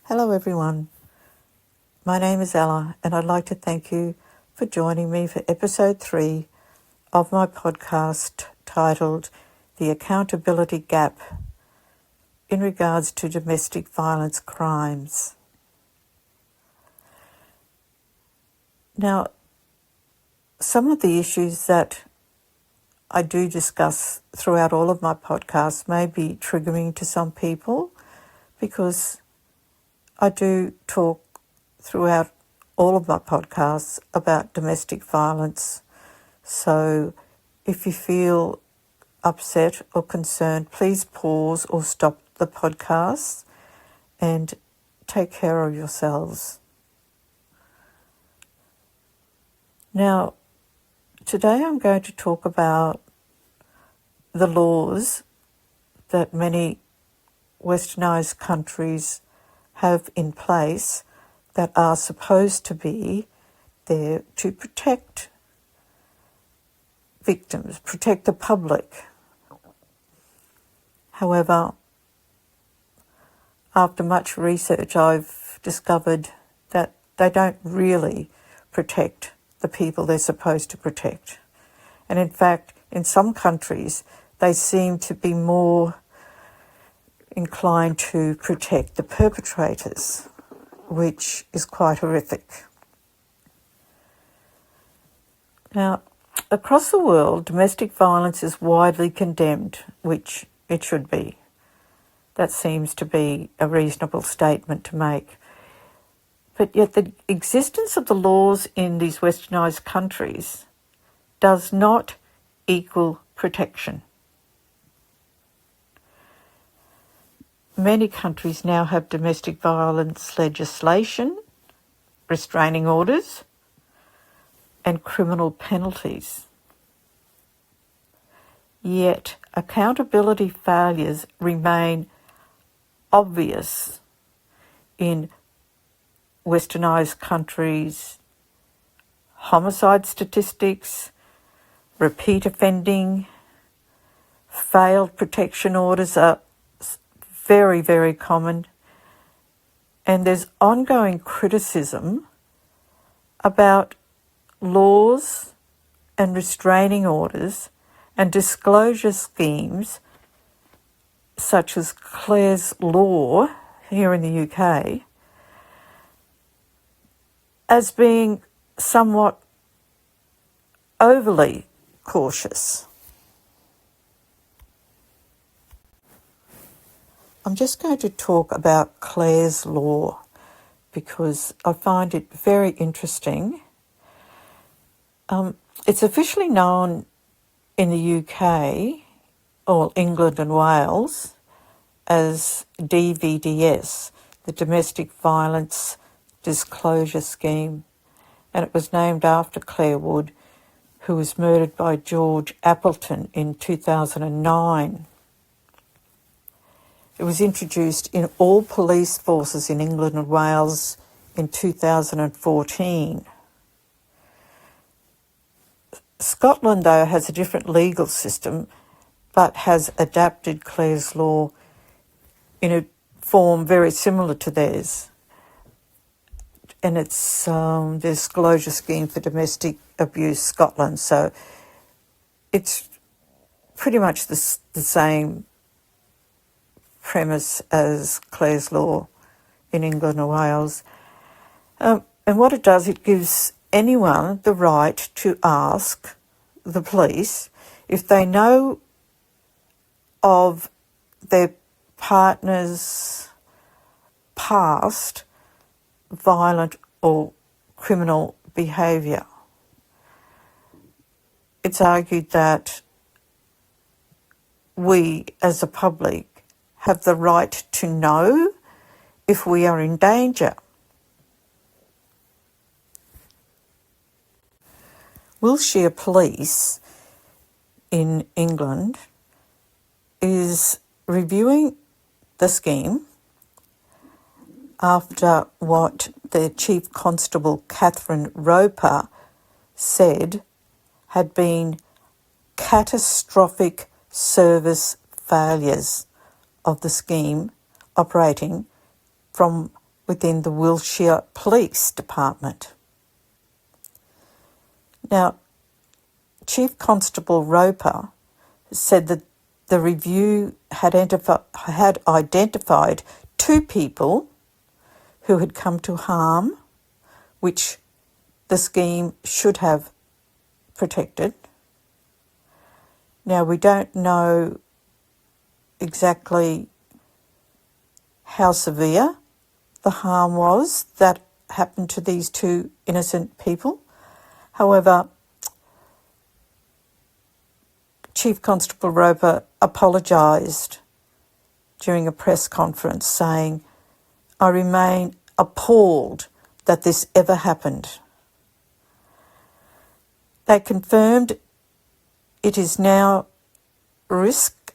Hello everyone, my name is Ella and I'd like to thank you for joining me for episode 3 of my podcast titled The Accountability Gap in regards to domestic violence crimes. Now, some of the issues that I do discuss throughout all of my podcasts may be triggering to some people because I do talk throughout all of my podcasts about domestic violence. So if you feel upset or concerned, please pause or stop the podcast and take care of yourselves. Now, today I'm going to talk about the laws that many westernized countries have in place that are supposed to be there to protect victims, protect the public. However, after much research, I've discovered that they don't really protect the people they're supposed to protect. And in fact, in some countries, they seem to be more inclined to protect the perpetrators, which is quite horrific. Now, across the world, domestic violence is widely condemned, which it should be. That seems to be a reasonable statement to make. But yet the existence of the laws in these westernized countries does not equal protection. Many countries now have domestic violence legislation, restraining orders, and criminal penalties. Yet accountability failures remain obvious in westernized countries. Homicide statistics, repeat offending, failed protection orders are very, very common, and there's ongoing criticism about laws and restraining orders and disclosure schemes such as Clare's Law here in the UK as being somewhat overly cautious. I'm just going to talk about Clare's Law because I find it very interesting. It's officially known in the UK, or England and Wales, as DVDS, the Domestic Violence Disclosure Scheme, and it was named after Clare Wood, who was murdered by George Appleton in 2009. It was introduced in all police forces in England and Wales in 2014. Scotland, though, has a different legal system, but has adapted Clare's Law in a form very similar to theirs. And it's the Disclosure Scheme for Domestic Abuse Scotland. So it's pretty much the same premise as Clare's Law in England and Wales. And what it does, it gives anyone the right to ask the police if they know of their partner's past violent or criminal behaviour. It's argued that we as a public have the right to know if we are in danger. Wiltshire Police in England is reviewing the scheme after what their Chief Constable Catherine Roper said had been catastrophic service failures of the scheme operating from within the Wiltshire Police Department. Now, Chief Constable Roper said that the review had identified 2 people who had come to harm, which the scheme should have protected. Now, we don't know exactly how severe the harm was that happened to these 2 innocent people. However, Chief Constable Roper apologised during a press conference, saying, "I remain appalled that this ever happened." They confirmed it is now risk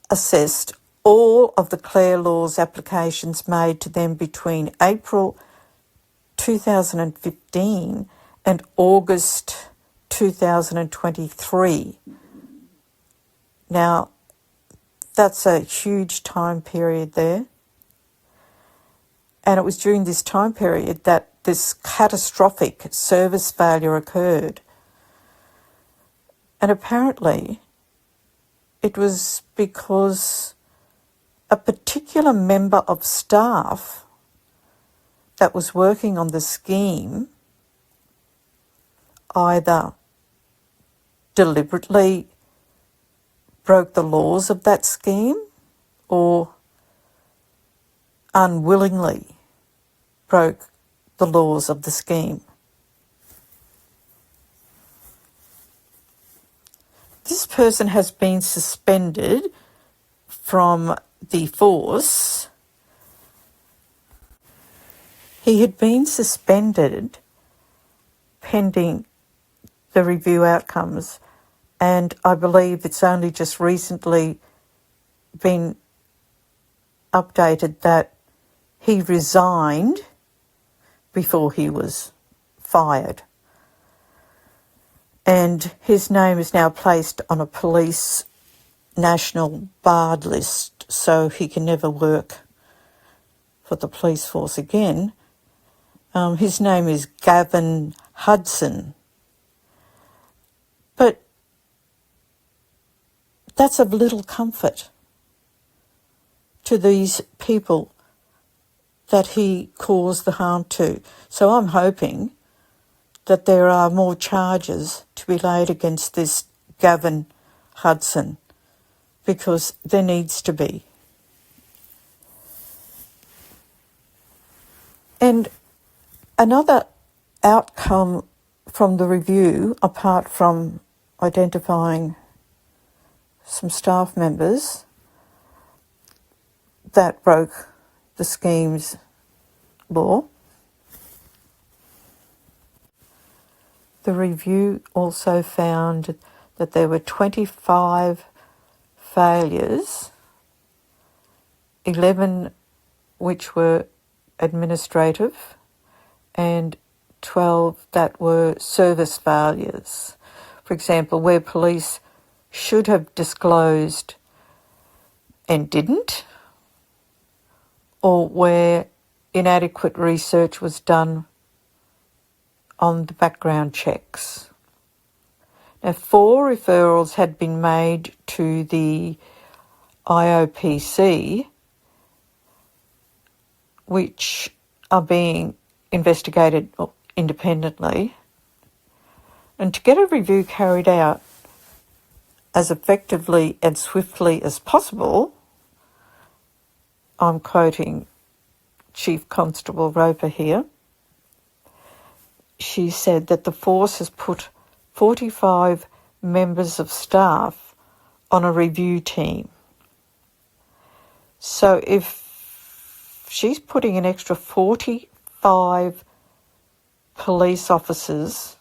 assessed all of the Clare Laws applications made to them between April 2015 and August 2023. Now, that's a huge time period there. And it was during this time period that this catastrophic service failure occurred. And apparently it was because a particular member of staff that was working on the scheme either deliberately broke the laws of that scheme or unwillingly broke the laws of the scheme. This person has been suspended from the force. He had been suspended pending the review outcomes, and I believe it's only just recently been updated that he resigned before he was fired. And his name is now placed on a police national barred list, so he can never work for the police force again. His name is Gavin Hudson. But that's of little comfort to these people that he caused the harm to. So I'm hoping that there are more charges to be laid against this Gavin Hudson, because there needs to be. And another outcome from the review, apart from identifying some staff members that broke the scheme's law, the review also found that there were 25 failures, 11 which were administrative and 12 that were service failures. For example, where police should have disclosed and didn't, or where inadequate research was done on the background checks. Now, 4 referrals had been made to the IOPC, which are being investigated independently. And to get a review carried out as effectively and swiftly as possible, I'm quoting Chief Constable Roper here, she said that the force has put 45 members of staff on a review team. So if she's putting an extra 45 police officers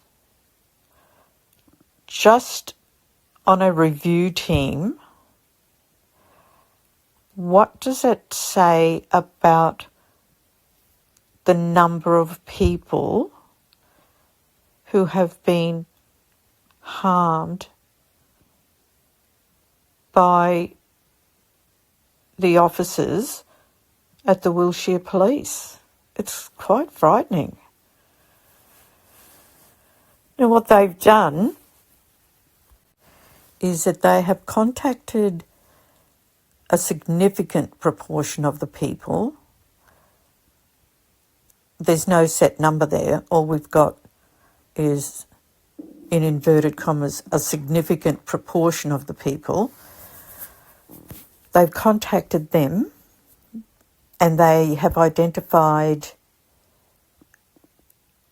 just on a review team, what does it say about the number of people who have been harmed by the officers at the Wiltshire Police. It's quite frightening. Now, what they've done is that they have contacted a significant proportion of the people. There's no set number there. All we've got is, in inverted commas, a significant proportion of the people. They've contacted them and they have identified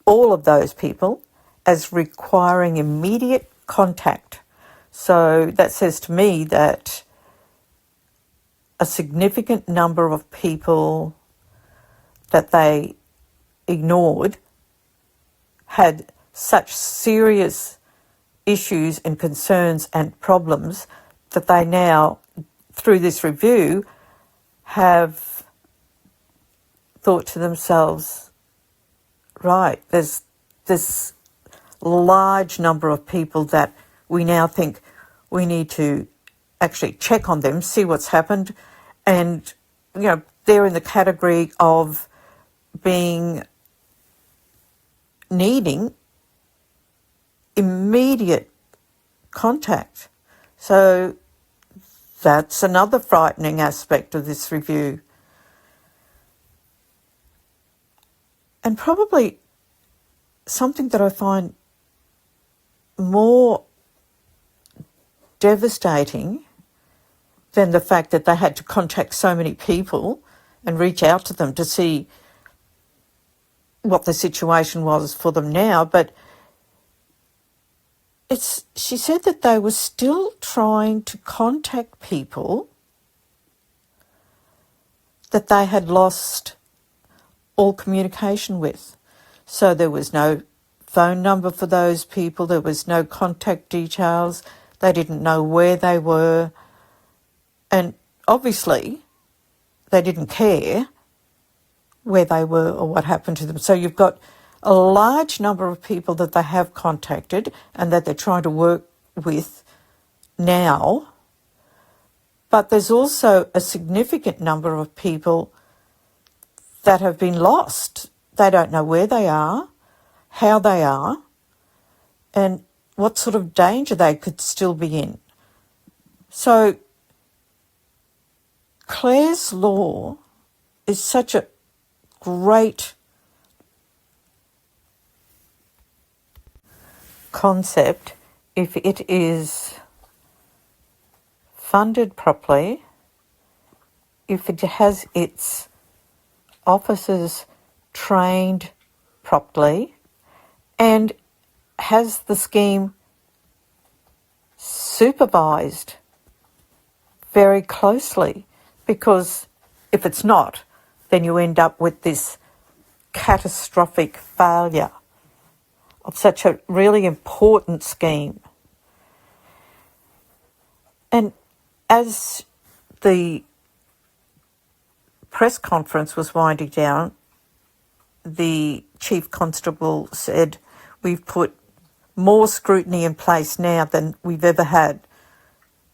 all of those people as requiring immediate contact. So that says to me that a significant number of people that they ignored had such serious issues and concerns and problems that they now, through this review, have thought to themselves, right, there's this large number of people that we now think we need to actually check on them, see what's happened, and, you know, they're in the category of needing immediate contact. So that's another frightening aspect of this review. And probably something that I find more devastating than the fact that they had to contact so many people and reach out to them to see what the situation was for them now, but she said that they were still trying to contact people that they had lost all communication with. So there was no phone number for those people, there was no contact details, they didn't know where they were, and obviously they didn't care where they were or what happened to them. So you've got a large number of people that they have contacted and that they're trying to work with now, but there's also a significant number of people that have been lost. They don't know where they are, how they are, and what sort of danger they could still be in. So Clare's Law is such a great concept if it is funded properly, if it has its officers trained properly, and has the scheme supervised very closely, because if it's not, then you end up with this catastrophic failure of such a really important scheme. And as the press conference was winding down, the Chief Constable said, "We've put more scrutiny in place now than we've ever had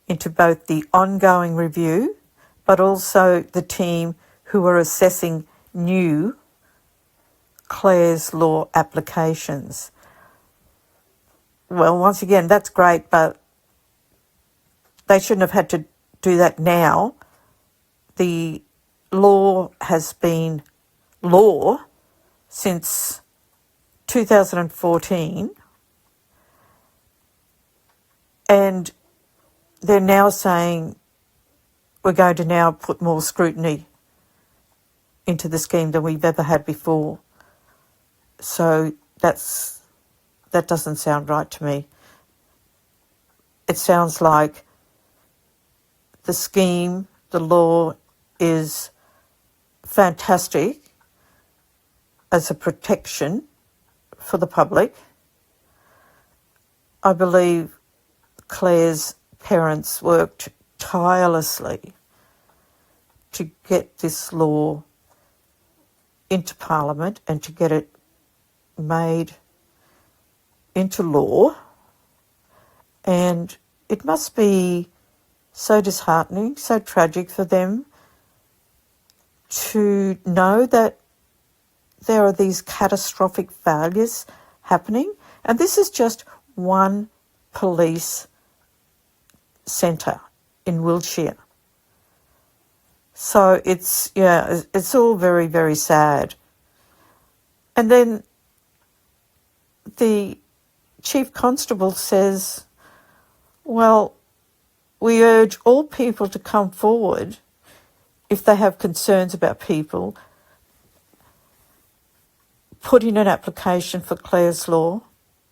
into both the ongoing review, but also the team who are assessing new Clare's Law applications." Well, once again, that's great, but they shouldn't have had to do that now. The law has been law since 2014, and they're now saying we're going to now put more scrutiny into the scheme than we've ever had before. So that doesn't sound right to me. It sounds like the scheme, the law, is fantastic as a protection for the public. I believe Clare's parents worked tirelessly to get this law into Parliament and to get it made into law, and it must be so disheartening, so tragic for them to know that there are these catastrophic failures happening. And this is just one police centre in Wiltshire. So it's all very, very sad. And then the Chief Constable says, well, we urge all people to come forward if they have concerns about people, put in an application for Clare's Law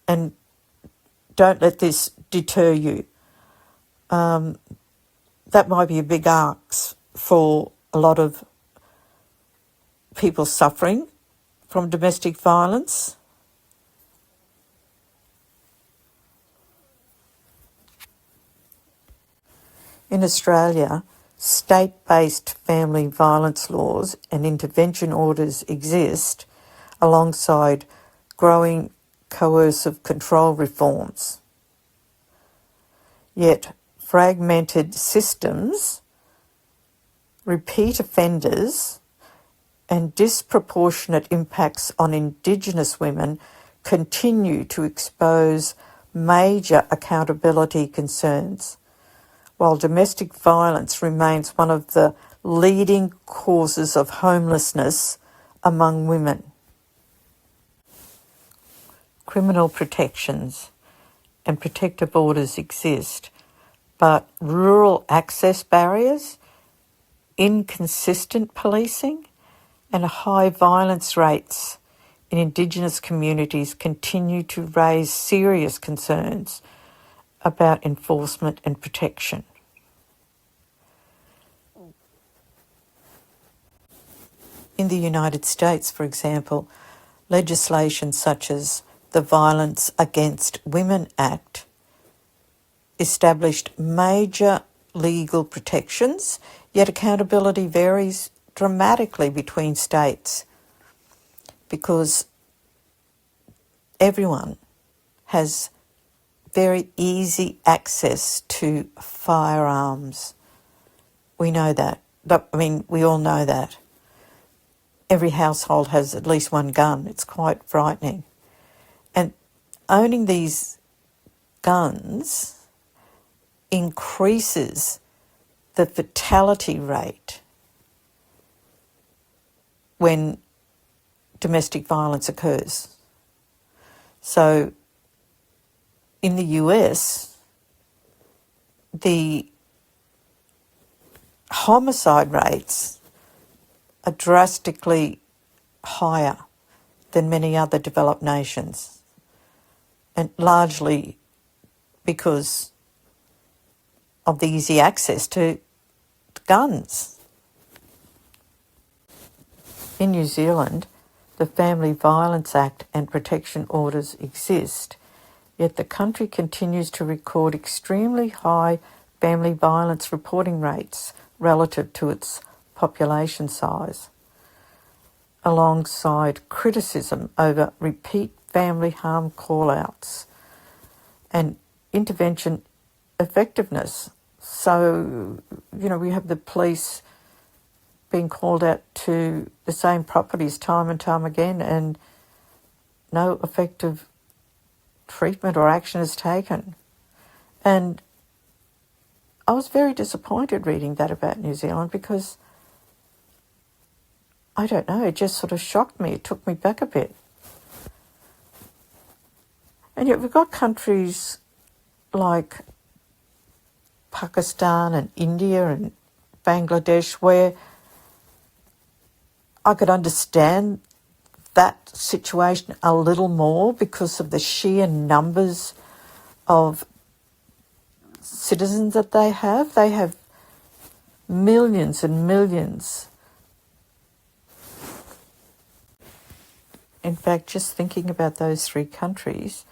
and don't let this deter you. That might be a big ask for a lot of people suffering from domestic violence. In Australia, state-based family violence laws and intervention orders exist alongside growing coercive control reforms. Yet fragmented systems, repeat offenders, and disproportionate impacts on Indigenous women continue to expose major accountability concerns, while domestic violence remains one of the leading causes of homelessness among women. Criminal protections and protective orders exist, but rural access barriers, inconsistent policing, and high violence rates in Indigenous communities continue to raise serious concerns about enforcement and protection. In the United States, for example, legislation such as the Violence Against Women Act established major legal protections, yet accountability varies dramatically between states because everyone has very easy access to firearms. We know that. We all know that. Every household has at least one gun. It's quite frightening. And owning these guns increases the fatality rate when domestic violence occurs. So in the US, the homicide rates are drastically higher than many other developed nations, and largely because of the easy access to guns. In New Zealand, the Family Violence Act and protection orders exist, yet the country continues to record extremely high family violence reporting rates relative to its population size, alongside criticism over repeat family harm call-outs and intervention effectiveness. So, we have the police being called out to the same properties time and time again and no effective treatment or action is taken. And I was very disappointed reading that about New Zealand because, I don't know, it just sort of shocked me. It took me back a bit. And yet we've got countries like Pakistan and India and Bangladesh where I could understand that situation a little more because of the sheer numbers of citizens that they have. They have millions and millions. In fact, just thinking about those three countries,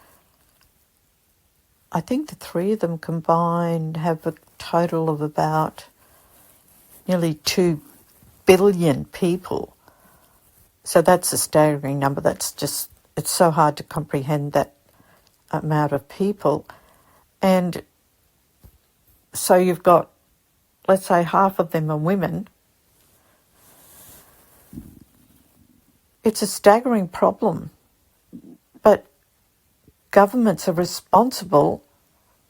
I think the three of them combined have a total of about nearly 2 billion people. So that's a staggering number. It's so hard to comprehend that amount of people. And so you've got, let's say half of them are women. It's a staggering problem, but governments are responsible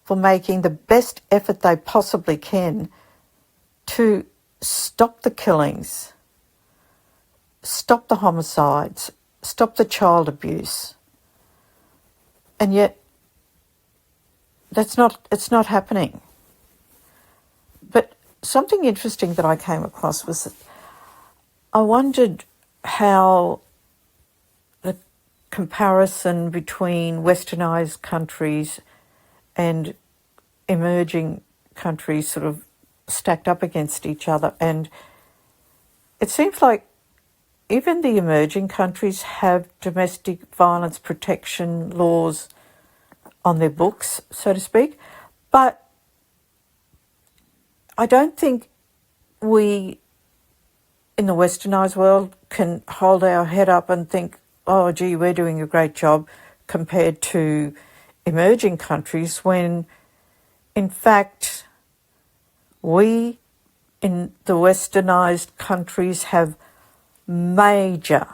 for making the best effort they possibly can to stop the killings, stop the homicides, stop the child abuse. And yet it's not happening. But something interesting that I came across was that I wondered how the comparison between westernised countries and emerging countries sort of stacked up against each other. And it seems like even the emerging countries have domestic violence protection laws on their books, so to speak. But I don't think we in the westernised world can hold our head up and think, oh, gee, we're doing a great job compared to emerging countries, when in fact we in the westernised countries have major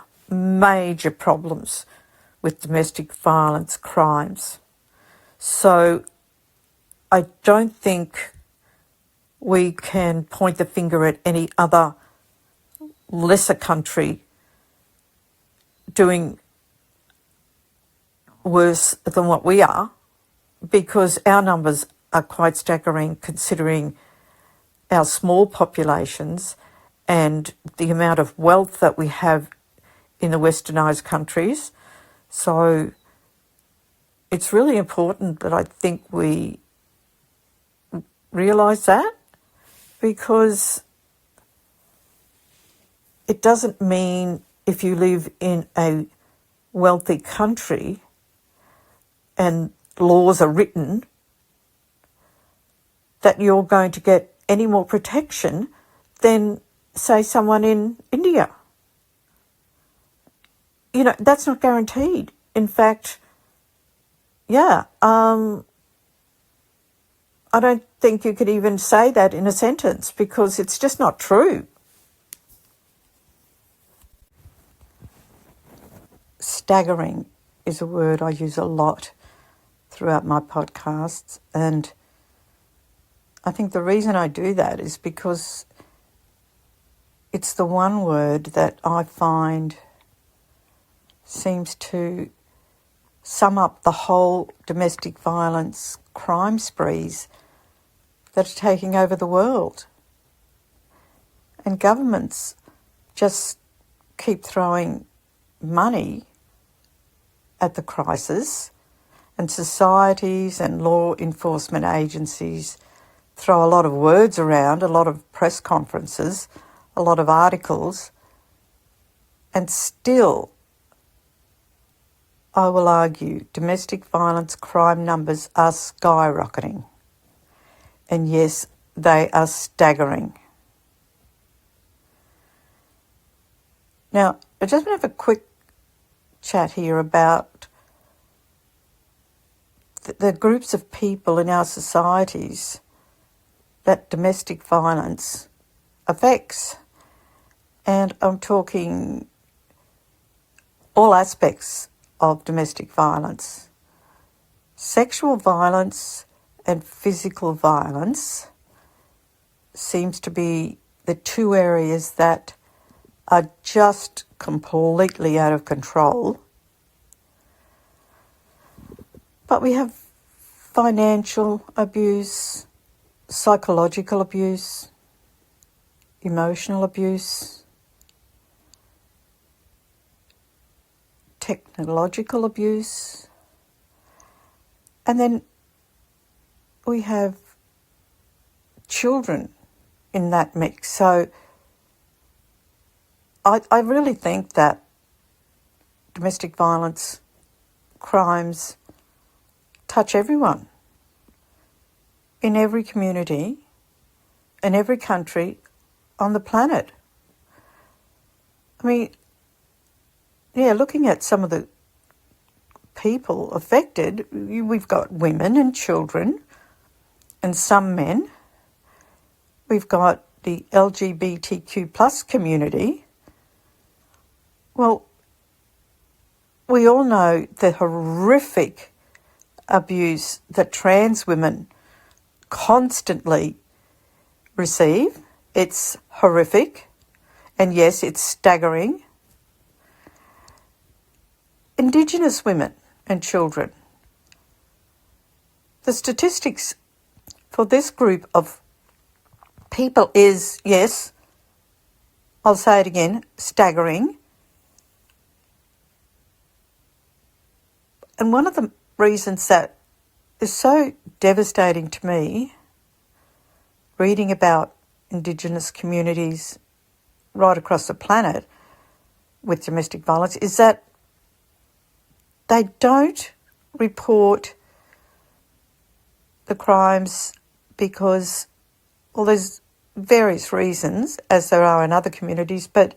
problems with domestic violence crimes. So I don't think we can point the finger at any other lesser country doing worse than what we are, because our numbers are quite staggering considering our small populations and the amount of wealth that we have in the westernised countries. So it's really important that I think we realise that, because it doesn't mean if you live in a wealthy country and laws are written that you're going to get any more protection than, say, someone in India. You know, that's not guaranteed. In fact, I don't think you could even say that in a sentence, because it's just not true. Staggering is a word I use a lot throughout my podcasts, and I think the reason I do that is because it's the one word that I find seems to sum up the whole domestic violence crime sprees that are taking over the world. And governments just keep throwing money at the crisis, and societies and law enforcement agencies throw a lot of words around, a lot of press conferences, a lot of articles, and still, I will argue, domestic violence crime numbers are skyrocketing. And yes, they are staggering. Now, I just want to have a quick chat here about the groups of people in our societies that domestic violence affects. And I'm talking all aspects of domestic violence. Sexual violence and physical violence seems to be the two areas that are just completely out of control. But we have financial abuse, psychological abuse, emotional abuse, technological abuse, and then we have children in that mix. So I really think that domestic violence crimes touch everyone in every community, in every country on the planet. I mean, looking at some of the people affected, we've got women and children and some men. We've got the LGBTQ plus community. Well, we all know the horrific abuse that trans women constantly receive. It's horrific, and yes, it's staggering. Indigenous women and children. The statistics for this group of people is, yes, I'll say it again, staggering. And one of the reasons that is so devastating to me, reading about Indigenous communities right across the planet with domestic violence, is that they don't report the crimes because, well, there's various reasons, as there are in other communities, but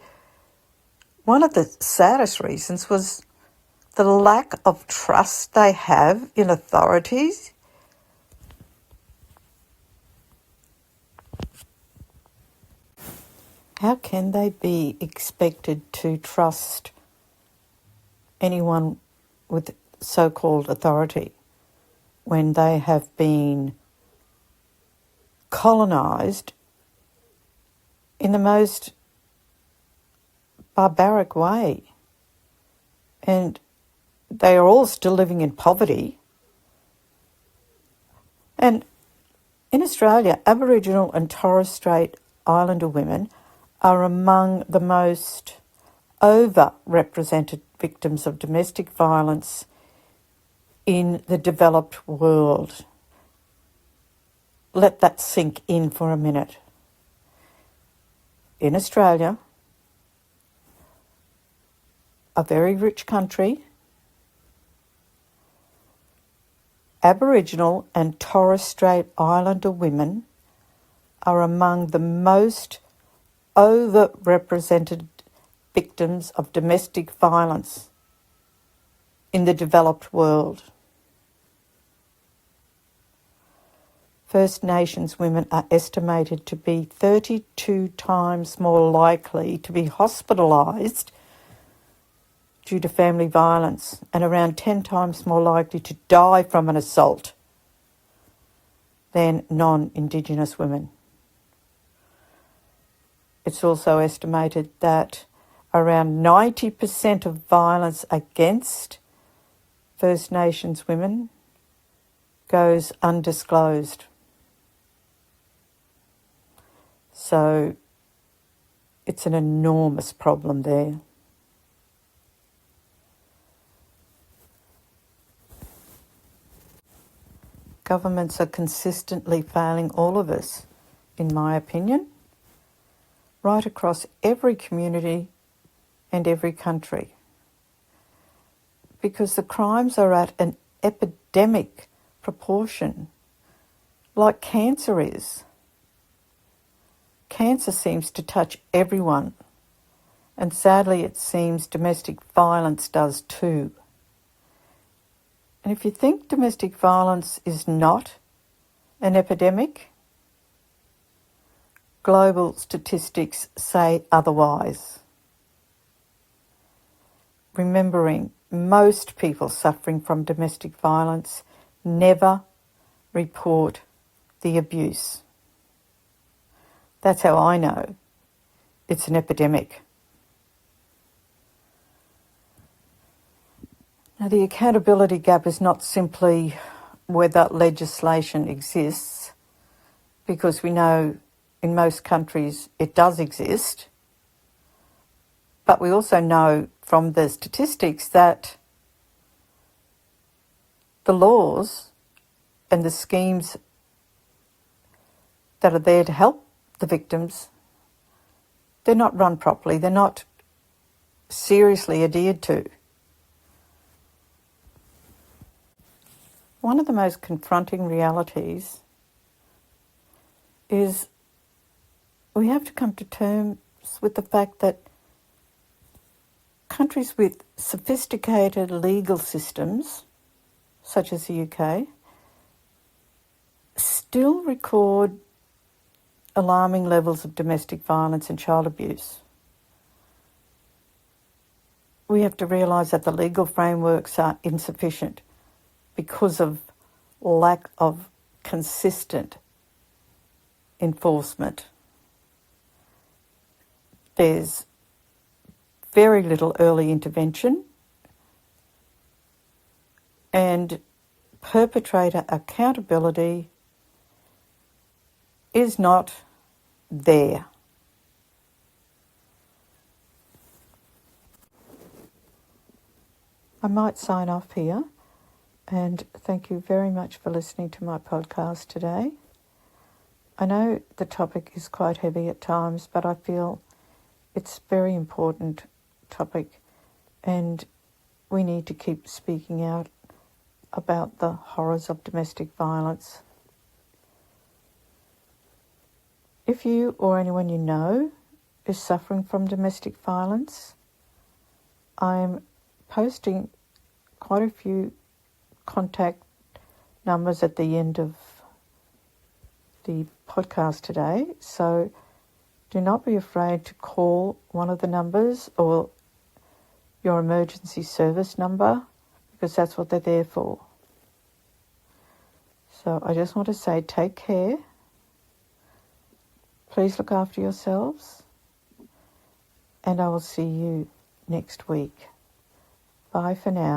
one of the saddest reasons was the lack of trust they have in authorities. How can they be expected to trust anyone with so-called authority when they have been colonised in the most barbaric way? And they are all still living in poverty. And in Australia, Aboriginal and Torres Strait Islander women are among the most overrepresented victims of domestic violence in the developed world. Let that sink in for a minute. In Australia, a very rich country, Aboriginal and Torres Strait Islander women are among the most overrepresented victims of domestic violence in the developed world. First Nations women are estimated to be 32 times more likely to be hospitalised due to family violence and around 10 times more likely to die from an assault than non-Indigenous women. It's also estimated that around 90% of violence against First Nations women goes undisclosed. So it's an enormous problem there. Governments are consistently failing all of us, in my opinion, right across every community and every country. Because the crimes are at an epidemic proportion, like cancer is. Cancer seems to touch everyone, and sadly it seems domestic violence does too. And if you think domestic violence is not an epidemic, global statistics say otherwise. Remembering most people suffering from domestic violence never report the abuse. That's how I know it's an epidemic. Now, the accountability gap is not simply whether legislation exists, because we know in most countries it does exist, but we also know from the statistics that the laws and the schemes that are there to help the victims, they're not run properly, they're not seriously adhered to. One of the most confronting realities is we have to come to terms with the fact that countries with sophisticated legal systems, such as the UK, still record alarming levels of domestic violence and child abuse. we have to realise that the legal frameworks are insufficient because of lack of consistent enforcement. There's very little early intervention, and perpetrator accountability is not there. I might sign off here, and thank you very much for listening to my podcast today. I know the topic is quite heavy at times, but I feel it's a very important topic, and we need to keep speaking out about the horrors of domestic violence. If you or anyone you know is suffering from domestic violence, I'm posting quite a few contact numbers at the end of the podcast today, so do not be afraid to call one of the numbers or your emergency service number, because that's what they're there for. So I just want to say, take care. Please look after yourselves, and I will see you next week. Bye for now.